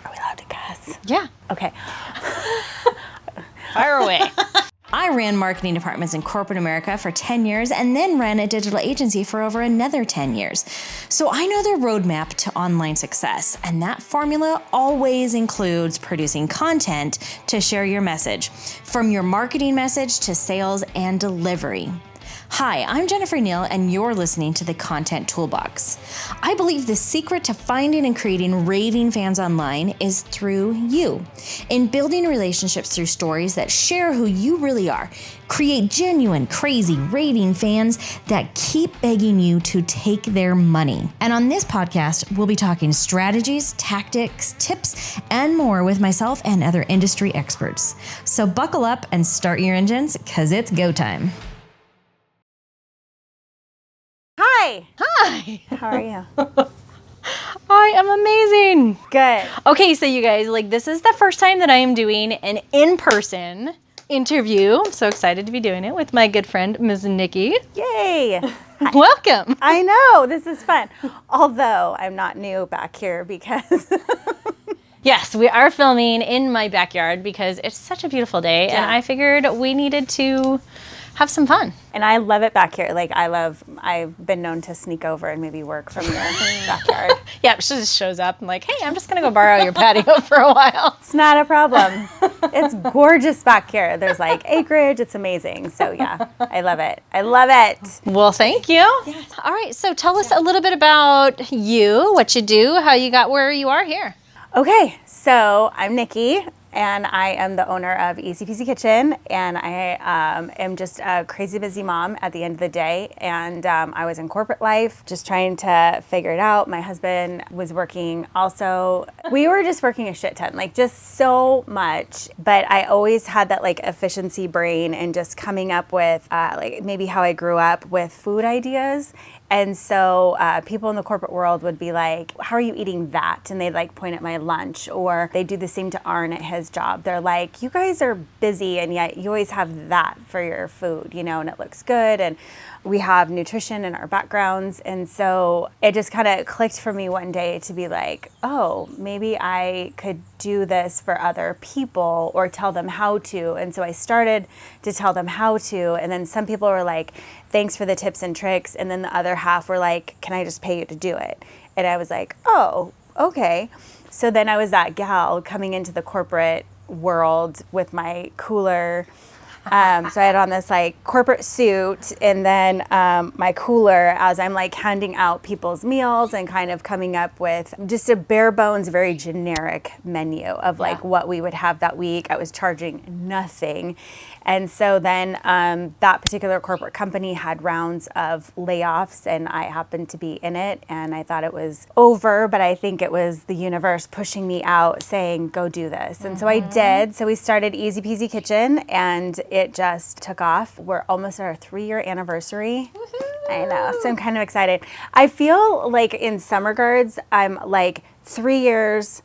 Are we allowed to cuss? Yeah. Okay. Fire away. I ran marketing departments in corporate America for 10 years and then ran a digital agency for over another 10 years. So I know the roadmap to online success, and that formula always includes producing content to share your message, from your marketing message to sales and delivery. Hi, I'm Jennifer Neal, and you're listening to the Content Toolbox. I believe the secret to finding and creating raving fans online is through you. In building relationships through stories that share who you really are, create genuine, crazy, raving fans that keep begging you to take their money. And on this podcast, we'll be talking strategies, tactics, tips, and more with myself and other industry experts. So buckle up and start your engines, because it's go time. Hi. Hi. How are you? I am amazing. Good. Okay, so you guys, this is the first time that I am doing an in-person interview. I'm so excited to be doing it with my good friend, Ms. Nikki. Yay. Welcome. I know. This is fun. Although I'm not new back here because... Yes, we are filming in my backyard because it's such a beautiful day, and I figured we needed to have some fun. And I love it back here. I've been known to sneak over and maybe work from your backyard. Yeah, she just shows up and hey, I'm just going to go borrow your patio for a while. It's not a problem. It's gorgeous back here. There's acreage. It's amazing. So yeah, I love it. I love it. Well, thank you. Yes. All right, so tell us a little bit about you, what you do, how you got where you are here. Okay, so I'm Nikki, and I am the owner of Easy-Peazy Kitchen, and I am just a crazy busy mom at the end of the day, and I was in corporate life just trying to figure it out. My husband was working also. We were just working a shit ton, just so much, but I always had that efficiency brain and just coming up with maybe how I grew up with food ideas. And so people in the corporate world would be like, how are you eating that? And they'd point at my lunch, or they do the same to Arn at his job. They're like, you guys are busy and yet you always have that for your food, and it looks good. And we have nutrition in our backgrounds. And so it just kind of clicked for me one day to be like, oh, maybe I could do this for other people or tell them how to. And so I started to tell them how to. And then some people were like, thanks for the tips and tricks. And then the other half were like, can I just pay you to do it? And I was like, oh, okay. So then I was that gal coming into the corporate world with my cooler. So I had on this corporate suit and then my cooler as I'm handing out people's meals and kind of coming up with just a bare bones, very generic menu of what we would have that week. I was charging nothing. And so then that particular corporate company had rounds of layoffs, and I happened to be in it, and I thought it was over, but I think it was the universe pushing me out saying, go do this. And so I did. So we started Easy-Peazy Kitchen, and it just took off. We're almost at our 3-year anniversary. Woo-hoo. I know, so I'm kind of excited. I feel in some regards, I'm 3 years,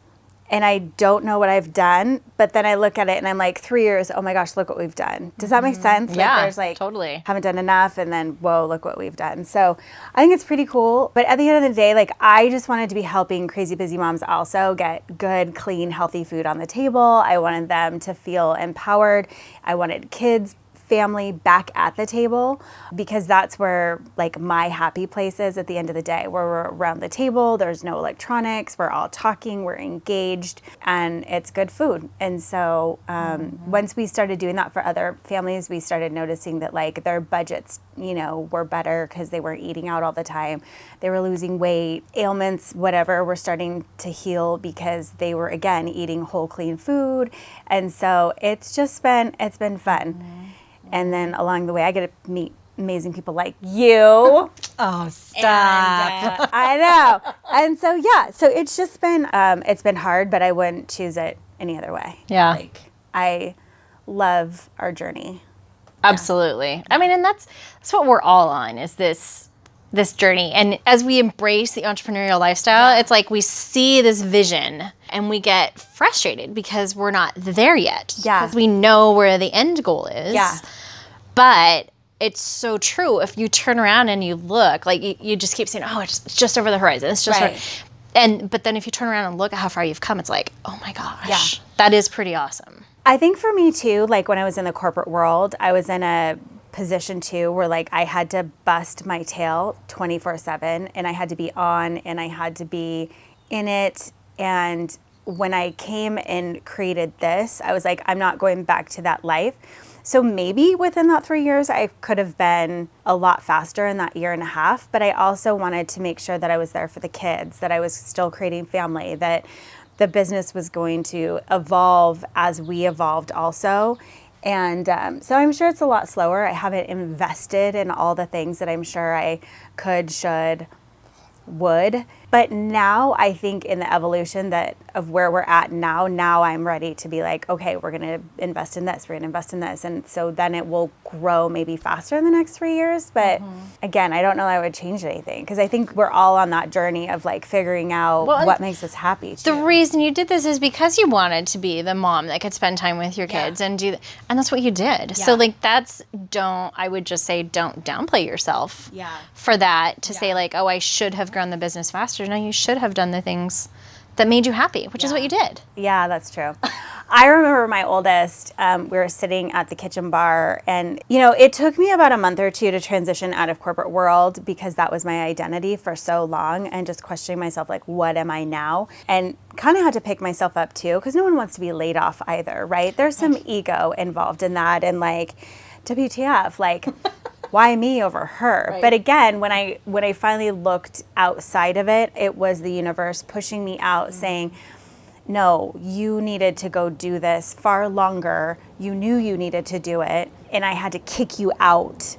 and I don't know what I've done, but then I look at it and I'm 3 years, oh my gosh, look what we've done. Does that make sense? Yeah, there's totally. Haven't done enough, and then, whoa, look what we've done. So I think it's pretty cool. But at the end of the day, I just wanted to be helping crazy busy moms also get good, clean, healthy food on the table. I wanted them to feel empowered. I wanted kids, family back at the table, because that's where my happy place is at the end of the day, where we're around the table, there's no electronics, we're all talking, we're engaged, and it's good food. And so once we started doing that for other families, we started noticing that their budgets, were better because they weren't eating out all the time. They were losing weight, ailments, whatever, were starting to heal because they were, again, eating whole, clean food. And so it's been fun. And then along the way, I get to meet amazing people like you. Oh, stop. And, I know. And so, yeah, so it's just been, it's been hard, but I wouldn't choose it any other way. Yeah. I love our journey. Absolutely. I mean, and that's what we're all on, is this journey. And as we embrace the entrepreneurial lifestyle, it's we see this vision and we get frustrated because we're not there yet. Yeah. Because we know where the end goal is. Yeah. But it's so true. If you turn around and you look, you just keep saying, oh, it's just over the horizon. It's just right. But then if you turn around and look at how far you've come, it's like, oh my gosh, that is pretty awesome. I think for me too, like when I was in the corporate world, I was in a position too where like I had to bust my tail 24/7 and I had to be on and I had to be in it. And when I came and created this, I was like, I'm not going back to that life. So maybe within that 3 years, I could have been a lot faster in that year and a half. But I also wanted to make sure that I was there for the kids, that I was still creating family, that the business was going to evolve as we evolved also. And so I'm sure it's a lot slower. I haven't invested in all the things that I'm sure I could, should, would. But now I think in the evolution of where we're at now I'm ready to be like, okay, we're going to invest in this, we're going to invest in this. And so then it will grow maybe faster in the next 3 years. But again, I don't know that I would change anything because I think we're all on that journey of like figuring out what makes us happy. The reason you did this is because you wanted to be the mom that could spend time with your kids and and that's what you did. Yeah. So like I would just say don't downplay yourself for that to say like, oh, I should have grown the business faster. No, you should have done the things that made you happy, which is what you did. Yeah, that's true. I remember my oldest, we were sitting at the kitchen bar and, it took me about a month or two to transition out of corporate world because that was my identity for so long and just questioning myself, like, what am I now? And kind of had to pick myself up too because no one wants to be laid off either, right? There's some ego involved in that and like, WTF, like, why me over her? Right. But again, when I finally looked outside of it, it was the universe pushing me out saying, no, you needed to go do this far longer. You knew you needed to do it. And I had to kick you out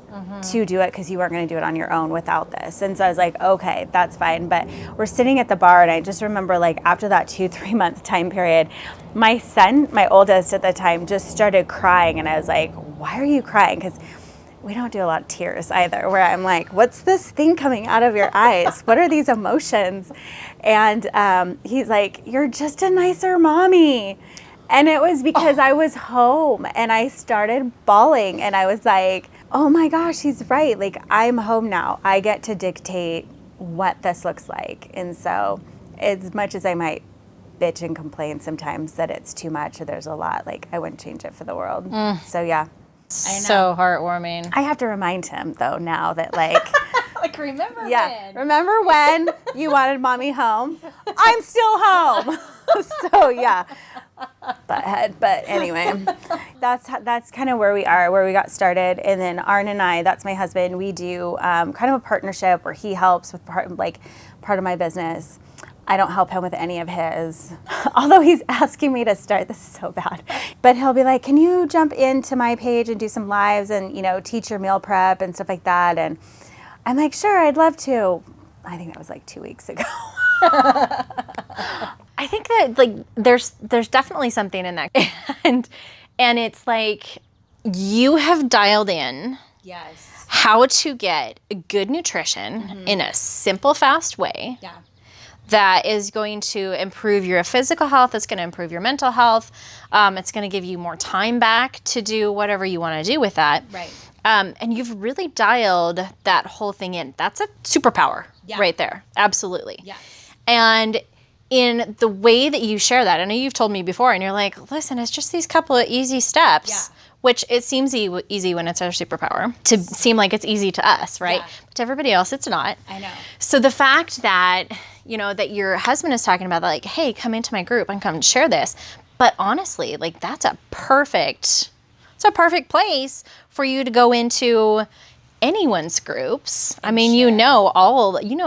to do it because you weren't going to do it on your own without this. And so I was like, okay, that's fine. But we're sitting at the bar and I just remember like after that 2-3 month time period, my son, my oldest at the time, just started crying. And I was like, why are you crying? Because we don't do a lot of tears either, where I'm like, what's this thing coming out of your eyes? What are these emotions? And he's like, you're just a nicer mommy. And it was because I was home and I started bawling and I was like, oh my gosh, he's right. Like, I'm home now. I get to dictate what this looks like. And so as much as I might bitch and complain sometimes that it's too much or there's a lot, like I wouldn't change it for the world. So yeah. So heartwarming. I have to remind him though now that like like remember remember when you wanted mommy home? I'm still home. So yeah. But anyway, that's kind of where we got started. And then Arn and I, that's my husband, we do kind of a partnership where he helps with part of my business. I don't help him with any of his, although he's asking me to start. This is so bad. But he'll be like, can you jump into my page and do some lives and, teach your meal prep and stuff like that? And I'm like, sure, I'd love to. I think that was like 2 weeks ago. I think that like there's definitely something in that. and it's like you have dialed in how to get good nutrition in a simple, fast way. Yeah. That is going to improve your physical health. It's going to improve your mental health. It's going to give you more time back to do whatever you want to do with that. Right. And you've really dialed that whole thing in. That's a superpower right there. Absolutely. Yeah. And in the way that you share that, I know you've told me before, and you're like, listen, it's just these couple of easy steps, which it seems easy when it's our superpower to seem like it's easy to us, right? Yeah. But to everybody else, it's not. I know. So the fact that, that your husband is talking about, like, hey, come into my group and come share this. But honestly, like, that's a perfect place for you to go into anyone's groups. I mean,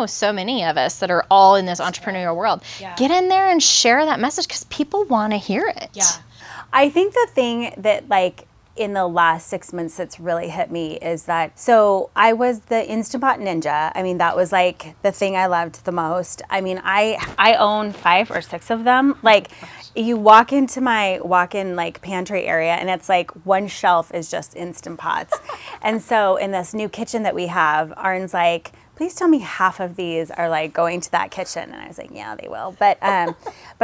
so many of us that are all in this entrepreneurial world. Yeah. Get in there and share that message because people want to hear it. Yeah. I think the thing that like in the last 6 months that's really hit me is that, so I was the Instant Pot ninja. I mean, that was like the thing I loved the most. I mean, I own 5 or 6 of them. Like, you walk into my walk-in like pantry area and it's like one shelf is just Instant Pots. And so in this new kitchen that we have, Arn's like, please tell me half of these are like going to that kitchen. And I was like, yeah, they will. But I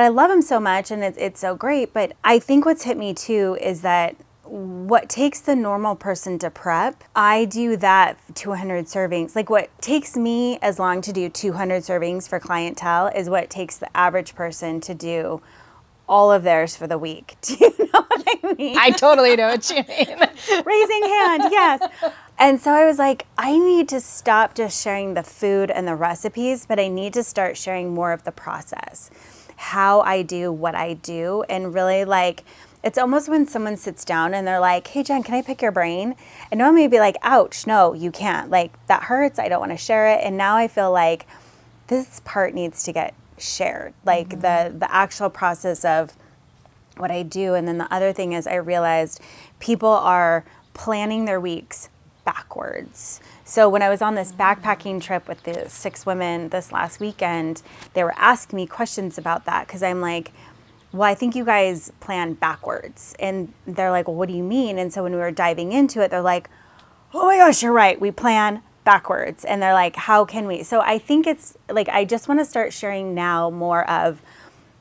love them so much and it's so great. But I think what's hit me too is that what takes the normal person to prep, I do that 200 servings. Like what takes me as long to do 200 servings for clientele is what takes the average person to do all of theirs for the week. Do you know what I mean? I totally know what you mean. Raising hand, yes. And so I was like, I need to stop just sharing the food and the recipes, but I need to start sharing more of the process, how I do what I do, and really like, it's almost when someone sits down and they're like, hey, Jen, can I pick your brain? And normally I'd be like, ouch, no, you can't. Like, that hurts. I don't want to share it. And now I feel like this part needs to get shared, like the actual process of what I do. And then the other thing is I realized people are planning their weeks backwards. So when I was on this backpacking trip with the 6 women this last weekend, they were asking me questions about that because I'm like, well, I think you guys plan backwards. And they're like, well, what do you mean? And so when we were diving into it, they're like, oh my gosh, you're right. We plan backwards. And they're like, how can we? So I think it's like, I just want to start sharing now more of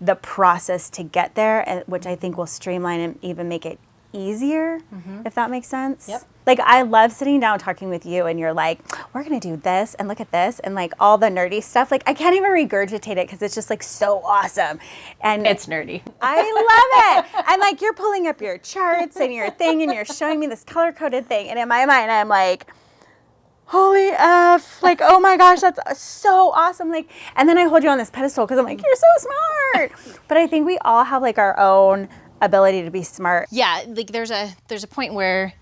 the process to get there, which I think will streamline and even make it easier, if that makes sense. Yep. Like I love sitting down talking with you and you're like, we're going to do this and look at this and like all the nerdy stuff. Like I can't even regurgitate it because it's just like so awesome. And It's nerdy. I love it. And like you're pulling up your charts and your thing and you're showing me this color-coded thing. And in my mind, I'm like, holy F, like, oh my gosh, that's so awesome. Like, and then I hold you on this pedestal because I'm like, you're so smart. But I think we all have like our own ability to be smart. Yeah, like there's a point where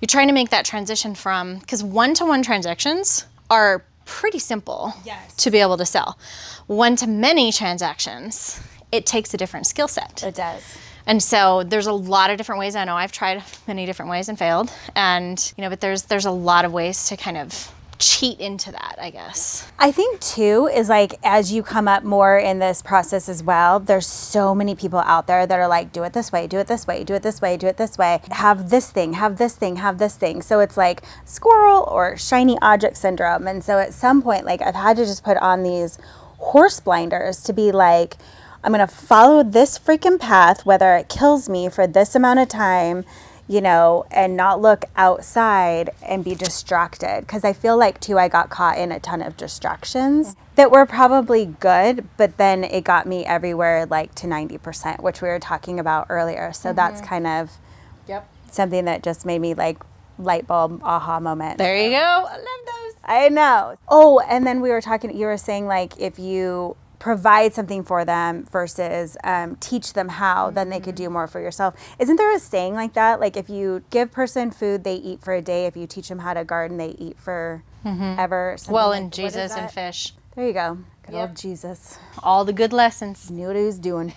you're trying to make that transition from, because one-to-one transactions are pretty simple to be able to sell. One-to-many transactions, it takes a different skill set. It does. And so there's a lot of different ways. I know I've tried many different ways and failed. And, you know, but there's a lot of ways to kind of cheat into that, I guess. I think too is like as you come up more in this process as well, there's so many people out there that are like, do it this way, do it this way, do it this way, do it this way, have this thing, have this thing, have this thing. So it's like squirrel or shiny object syndrome. And so at some point, like I've had to just put on these horse blinders to be like, I'm going to follow this freaking path, whether it kills me for this amount of time, you know, and not look outside and be distracted. Because I feel like, too, I got caught in a ton of distractions that were probably good, but then it got me everywhere, like to 90%, which we were talking about earlier. So that's kind of something that just made me like light bulb aha moment. There you go. I love those. I know. Oh, and then we were talking, you were saying like if you provide something for them versus teach them how, then they could do more for yourself. Isn't there a saying like that? Like if you give person food, they eat for a day. If you teach them how to garden, they eat for ever. Well, like, and Jesus and fish. There you go. Good old Jesus. All the good lessons. Knew what he was doing.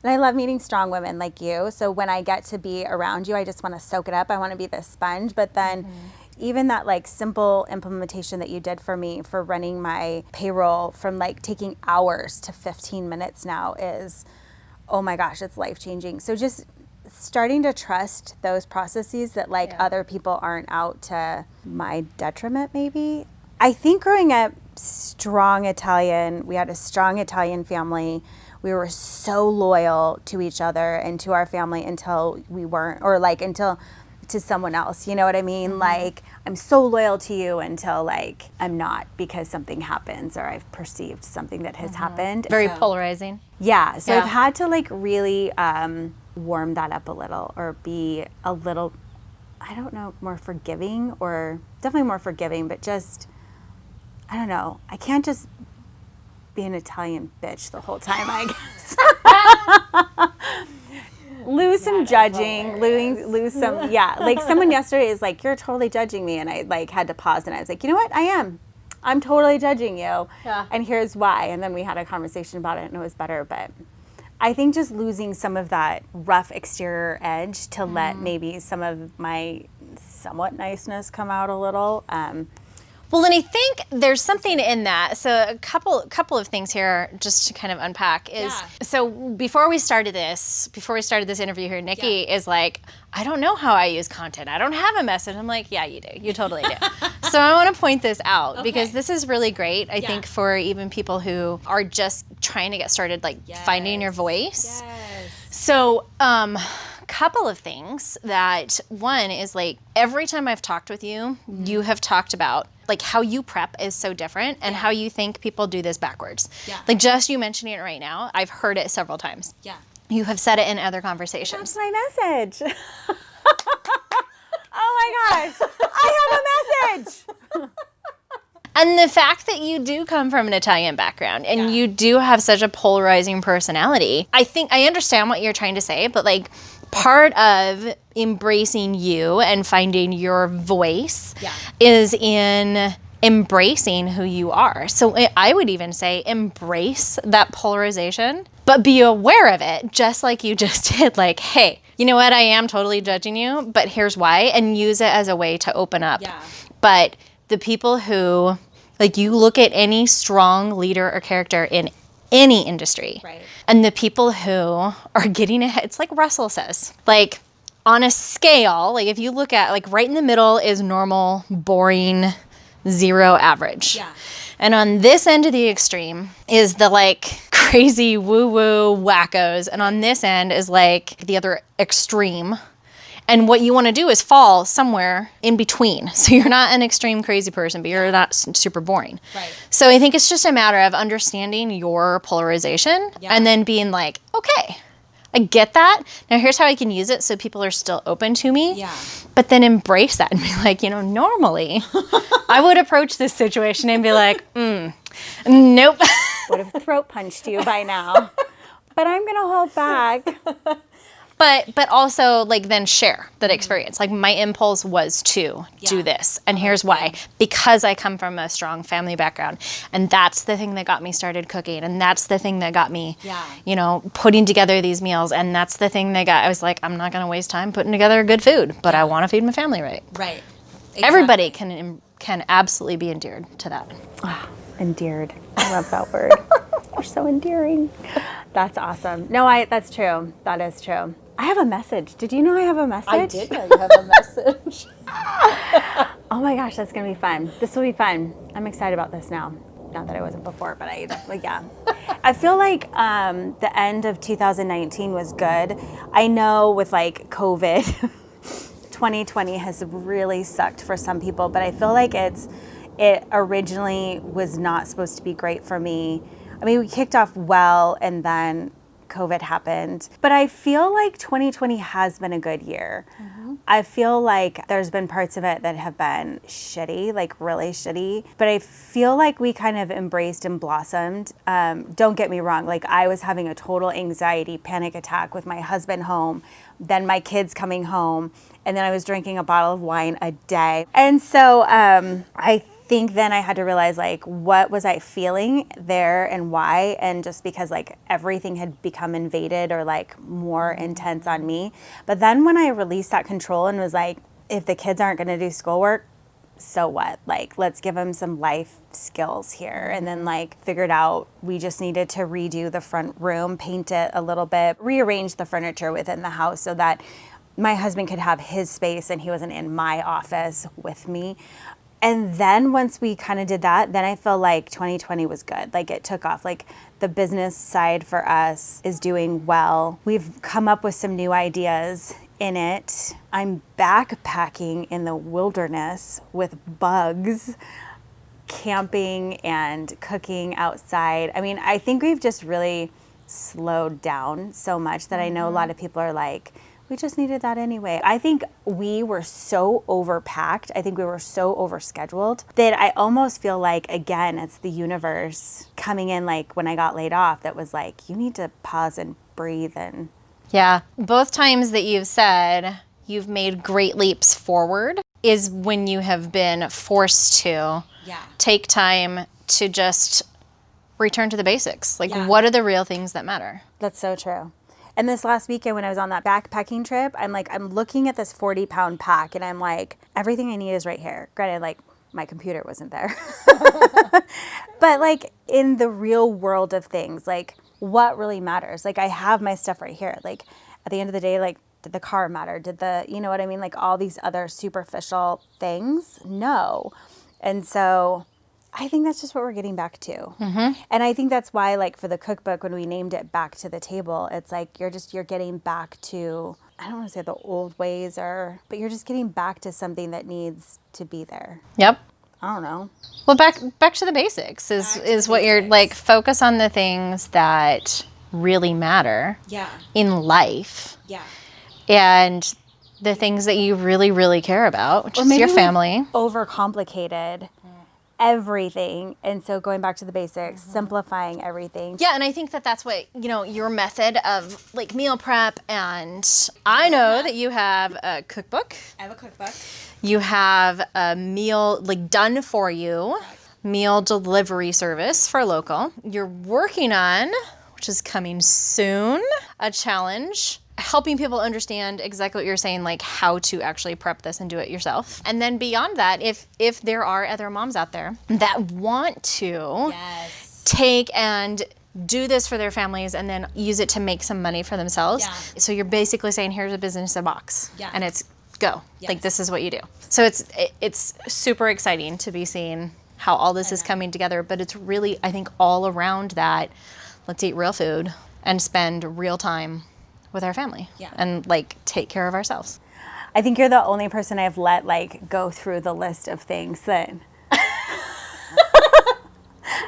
And I love meeting strong women like you. So when I get to be around you, I just want to soak it up. I want to be this sponge. But then even that like simple implementation that you did for me for running my payroll from like taking hours to 15 minutes now is, oh my gosh, it's life-changing. So just starting to trust those processes that like other people aren't out to my detriment maybe. I think growing up strong Italian, we had a strong Italian family. We were so loyal to each other and to our family until we weren't, or like until to someone else, you know what I mean? Like I'm so loyal to you until like I'm not because something happens or I've perceived something that has happened. Very polarizing. Yeah, so I've had to like really warm that up a little or be a little, I don't know, more forgiving or definitely more forgiving, but just, I don't know. I can't just be an Italian bitch the whole time, I guess. Lose some judging, lose some, like someone yesterday is like, you're totally judging me. And I like had to pause and I was like, you know what? I am. I'm totally judging you. Yeah. And here's why. And then we had a conversation about it and it was better. But I think just losing some of that rough exterior edge to let maybe some of my somewhat niceness come out a little. Well, and I think there's something in that. So a couple of things here just to kind of unpack is, so before we started this interview here, Nikki is like, I don't know how I use content. I don't have a message. I'm like, yeah, you do. You totally do. So I want to point this out because this is really great, I think, for even people who are just trying to get started, like finding your voice. So, couple of things that one is like every time I've talked with you, you have talked about like how you prep is so different and how you think people do this backwards. Yeah. Like just you mentioning it right now, I've heard it several times. Yeah. You have said it in other conversations. That's my message. Oh my gosh. I have a message. And the fact that you do come from an Italian background and you do have such a polarizing personality, I think I understand what you're trying to say, but like part of embracing you and finding your voice is in embracing who you are. So I would even say embrace that polarization, but be aware of it, just like you just did. Like, hey, you know what? I am totally judging you, but here's why, and use it as a way to open up. Yeah. But the people who, like, you look at any strong leader or character in any industry, Right. and the people who are getting ahead, it's like Russell says, like, on a scale, like if you look at, like, right in the middle is normal, boring, 0 average. Yeah. And on this end of the extreme is the like crazy woo-woo wackos. And on this end is like the other extreme. And what you want to do is fall somewhere in between. So you're not an extreme crazy person, but you're not super boring. Right. So I think it's just a matter of understanding your polarization and then being like, okay, I get that. Now here's how I can use it so people are still open to me. Yeah. But then embrace that and be like, you know, normally I would approach this situation and be like, nope. Would have throat punched you by now. But I'm going to hold back. But also like then share that experience. Like my impulse was to do this. And here's why. Because I come from a strong family background. And that's the thing that got me started cooking. And that's the thing that got me, you know, putting together these meals. And that's the thing that I was like, I'm not going to waste time putting together good food, but I want to feed my family right. Right. Exactly. Everybody can absolutely be endeared to that. Endeared. I love that word. You're so endearing. That's awesome. No, that's true. That is true. I have a message. Did you know I have a message? I did know you have a message. Oh my gosh, that's gonna be fun. This will be fun. I'm excited about this now. Not that I wasn't before, but I feel like the end of 2019 was good. I know with like COVID, 2020 has really sucked for some people, but I feel like it originally was not supposed to be great for me. I mean, we kicked off well and then COVID happened, but I feel like 2020 has been a good year. I feel like there's been parts of it that have been shitty, like really shitty, but I feel like we kind of embraced and blossomed. Don't get me wrong, like I was having a total anxiety panic attack with my husband home, then my kids coming home, and then I was drinking a bottle of wine a day. And so I think then I had to realize like what was I feeling there and why, and just because like everything had become invaded or like more intense on me. But then when I released that control and was like, if the kids aren't going to do schoolwork, so what? Like, let's give them some life skills here. And then like figured out we just needed to redo the front room, paint it a little bit, rearrange the furniture within the house so that my husband could have his space and he wasn't in my office with me. And then once we kind of did that, then I feel like 2020 was good. Like it took off. Like the business side for us is doing well. We've come up with some new ideas in it. I'm backpacking in the wilderness with bugs, camping and cooking outside. I mean, I think we've just really slowed down so much that I know a lot of people are like, we just needed that anyway. I think we were so overpacked. I think we were so overscheduled that I almost feel like, again, it's the universe coming in, like when I got laid off, that was like, you need to pause and breathe. And yeah, both times that you've said you've made great leaps forward is when you have been forced to take time to just return to the basics. Like, what are the real things that matter? That's so true. And this last weekend when I was on that backpacking trip, I'm looking at this 40-pound pack and I'm like, everything I need is right here. Granted, like my computer wasn't there. But like in the real world of things, like what really matters? Like I have my stuff right here. Like at the end of the day, like did the car matter? Did you know what I mean? Like all these other superficial things? No. And so I think that's just what we're getting back to. And I think that's why, like, for the cookbook, when we named it Back to the Table, it's like you're getting back to, I don't want to say the old ways, but you're just getting back to something that needs to be there. Yep. I don't know. Well, back to the basics is what you're like. Focus on the things that really matter in life. Yeah. And the things that you really, really care about, which Or is maybe your we've family. overcomplicated everything. And so going back to the basics, simplifying everything. Yeah, and I think that's what, your method of like meal prep, and I know that you have a cookbook. I have a cookbook. You have a meal like done for you, meal delivery service for local. You're working on, which is coming soon, a challenge helping people understand exactly what you're saying, like how to actually prep this and do it yourself. And then beyond that, if there are other moms out there that want to take and do this for their families and then use it to make some money for themselves. Yeah. So you're basically saying, here's a business in a box. Yeah. And it's go. Yes. Like this is what you do. So it's super exciting to be seeing how all this is coming together, but it's really, I think, all around that, let's eat real food and spend real time with our family and like take care of ourselves. I think you're the only person I've let like go through the list of things that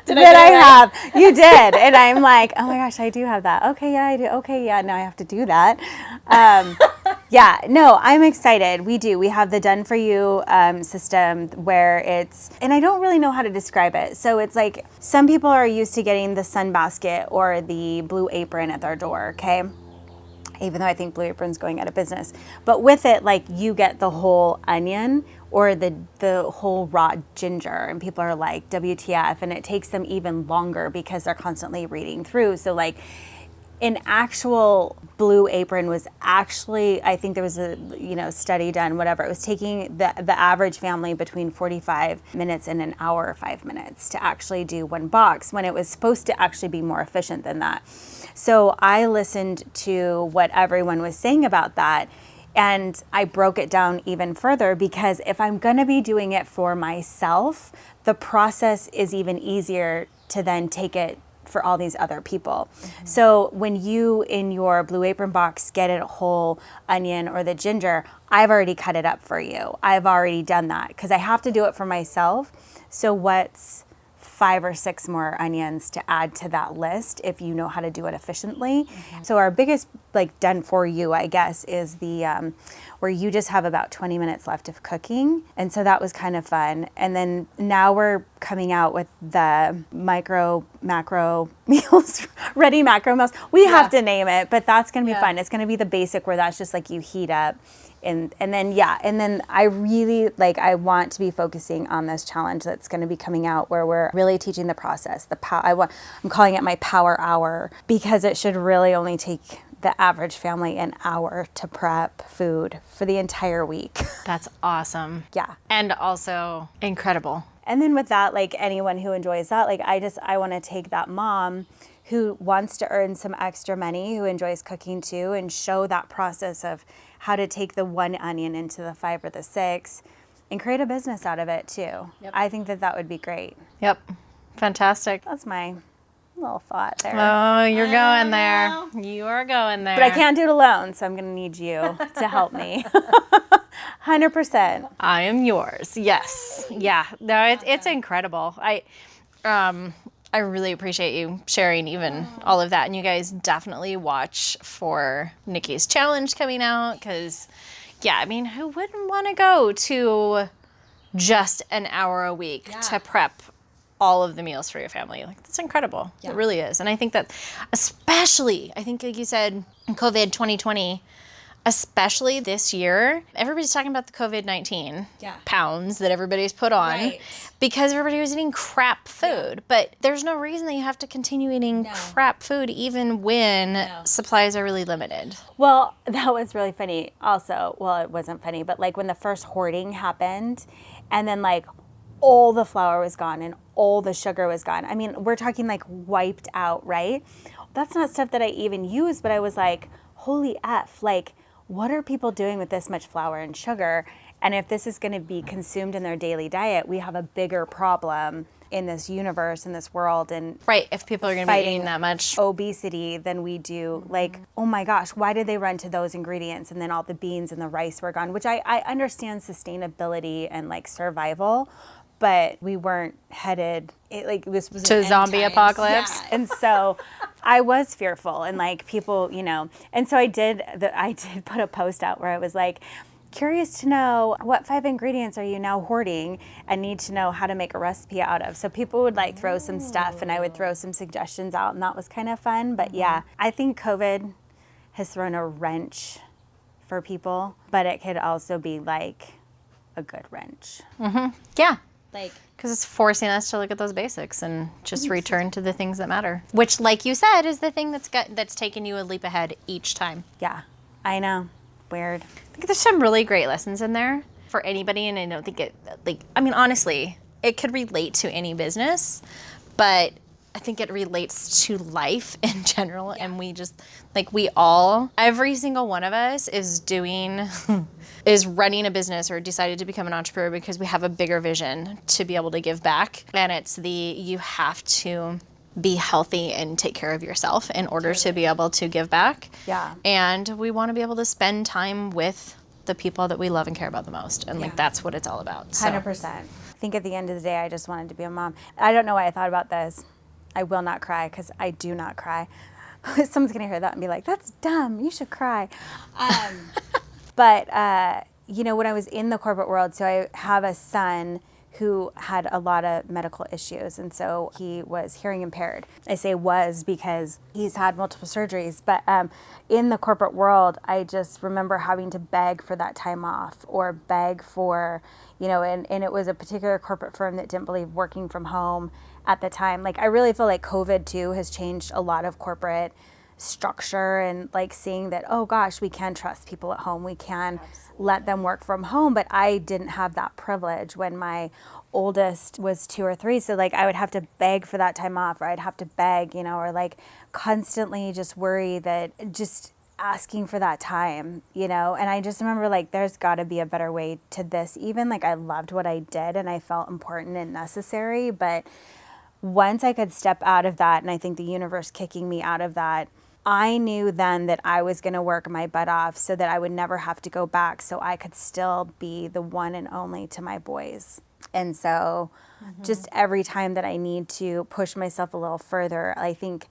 I have. You did. And I'm like, oh my gosh, I do have that. Okay, yeah, I do. Okay, yeah, now I have to do that. Yeah, no, I'm excited. We have the done for you system where it's, and I don't really know how to describe it. So it's like some people are used to getting the sunbasket or the blue apron at their door, okay? Even though I think Blue Apron's going out of business. But with it, like you get the whole onion or the whole raw ginger, and people are like, WTF, and it takes them even longer because they're constantly reading through. So like an actual Blue Apron was actually, I think there was a study done, whatever. It was taking the average family between 45 minutes and an hour or 5 minutes to actually do one box when it was supposed to actually be more efficient than that. So I listened to what everyone was saying about that, and I broke it down even further because if I'm going to be doing it for myself, the process is even easier to then take it for all these other people. Mm-hmm. So when you in your Blue Apron box get a whole onion or the ginger, I've already cut it up for you. I've already done that because I have to do it for myself. So what's 5 or 6 more onions to add to that list if you know how to do it efficiently. Mm-hmm. So our biggest like done for you, I guess, is the where you just have about 20 minutes left of cooking. And so that was kind of fun. And then now we're coming out with the macro meals, ready macro meals. We have to name it, but that's going to be fun. It's going to be the basic where that's just like you heat up. And then I really I want to be focusing on this challenge that's going to be coming out where we're really teaching the process. I'm calling it my power hour because it should really only take the average family an hour to prep food for the entire week. That's awesome. Yeah. And also incredible. And then with that, like anyone who enjoys that, I want to take that mom who wants to earn some extra money, who enjoys cooking too, and show that process of how to take the 1 onion into the 5 or the 6 and create a business out of it too. Yep. I think that would be great. Yep. Fantastic. That's my little thought there. Oh, you're going there. You are going there. But I can't do it alone, so I'm going to need you to help me. 100%. I am yours. Yes. Yeah. No, it's incredible. I really appreciate you sharing even all of that. And you guys definitely watch for Nikki's challenge coming out because, yeah, I mean, who wouldn't want to go to just an hour a week to prep all of the meals for your family? Like, that's incredible. Yeah. It really is. And I think that especially, like you said, in COVID 2020, especially this year, everybody's talking about the COVID-19 pounds that everybody's put on because everybody was eating crap food. Yeah. But there's no reason that you have to continue eating crap food even when supplies are really limited. Well, that was really funny also. Well, it wasn't funny, but like when the first hoarding happened and then like all the flour was gone and all the sugar was gone. I mean, we're talking like wiped out, right? That's not stuff that I even use, but I was like, holy F, like, what are people doing with this much flour and sugar? And if this is going to be consumed in their daily diet, we have a bigger problem in this universe, in this world, and Right, if people are going to be eating that much obesity than we do. Like, oh my gosh, why did they run to those ingredients and then all the beans and the rice were gone? Which I understand sustainability and like survival, but we weren't headed this was to zombie apocalypse. Yeah. And so I was fearful, and like people, and so I did put a post out where I was like, curious to know what 5 ingredients are you now hoarding and need to know how to make a recipe out of. So people would like throw some stuff and I would throw some suggestions out, and that was kind of fun. But yeah, I think COVID has thrown a wrench for people, but it could also be like a good wrench. Yeah. Like, because it's forcing us to look at those basics and just return to the things that matter. Which, like you said, is the thing that's taken you a leap ahead each time. yeah, I know. Weird. I think there's some really great lessons in there for anybody, and I don't think honestly, it could relate to any business, but I think it relates to life in general, and every single one of us is running a business or decided to become an entrepreneur because we have a bigger vision to be able to give back, and you have to be healthy and take care of yourself in order to be able to give back. Yeah. And we want to be able to spend time with the people that we love and care about the most. And that's what it's all about. So. 100%. I think at the end of the day, I just wanted to be a mom. I don't know why I thought about this. I will not cry because I do not cry. Someone's going to hear that and be like, that's dumb. You should cry. But, when I was in the corporate world, so I have a son who had a lot of medical issues, and so he was hearing impaired. I say was because he's had multiple surgeries, but in the corporate world, I just remember having to beg for that time off or beg for, and it was a particular corporate firm that didn't believe working from home at the time. Like, I really feel like COVID too has changed a lot of corporate structure, and like seeing that, oh gosh, we can trust people at home, we can let them work from home. But I didn't have that privilege when my oldest was 2 or 3, so like I would have to beg for that time off, or I'd have to beg, or like constantly just worry that just asking for that time, and I just remember like there's got to be a better way to this. Even like I loved what I did and I felt important and necessary, but once I could step out of that, and I think the universe kicking me out of that, I knew then that I was going to work my butt off so that I would never have to go back, so I could still be the one and only to my boys. And so just every time that I need to push myself a little further, I think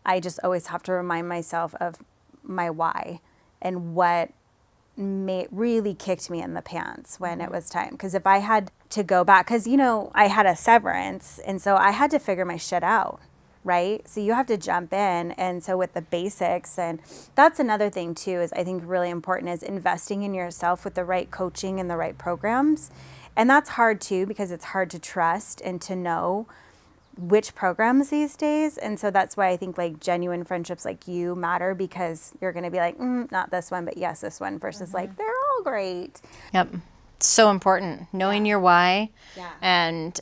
I just always have to remind myself of my why and what really kicked me in the pants when it was time. Because if I had to go back, because, I had a severance, and so I had to figure my shit out. Right? So you have to jump in. And so with the basics, and that's another thing too, is I think really important is investing in yourself with the right coaching and the right programs. And that's hard too, because it's hard to trust and to know which programs these days. And so that's why I think like genuine friendships like you matter, because you're going to be like, not this one, but yes, this one, versus like, they're all great. Yep. So important, knowing your why, and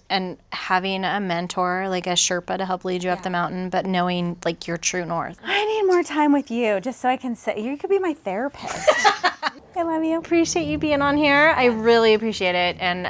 having a mentor like a Sherpa to help lead you up the mountain, but knowing like your true north. I need more time with you just so I can sit. You could be my therapist. I love you. Appreciate you being on here. I really appreciate it. And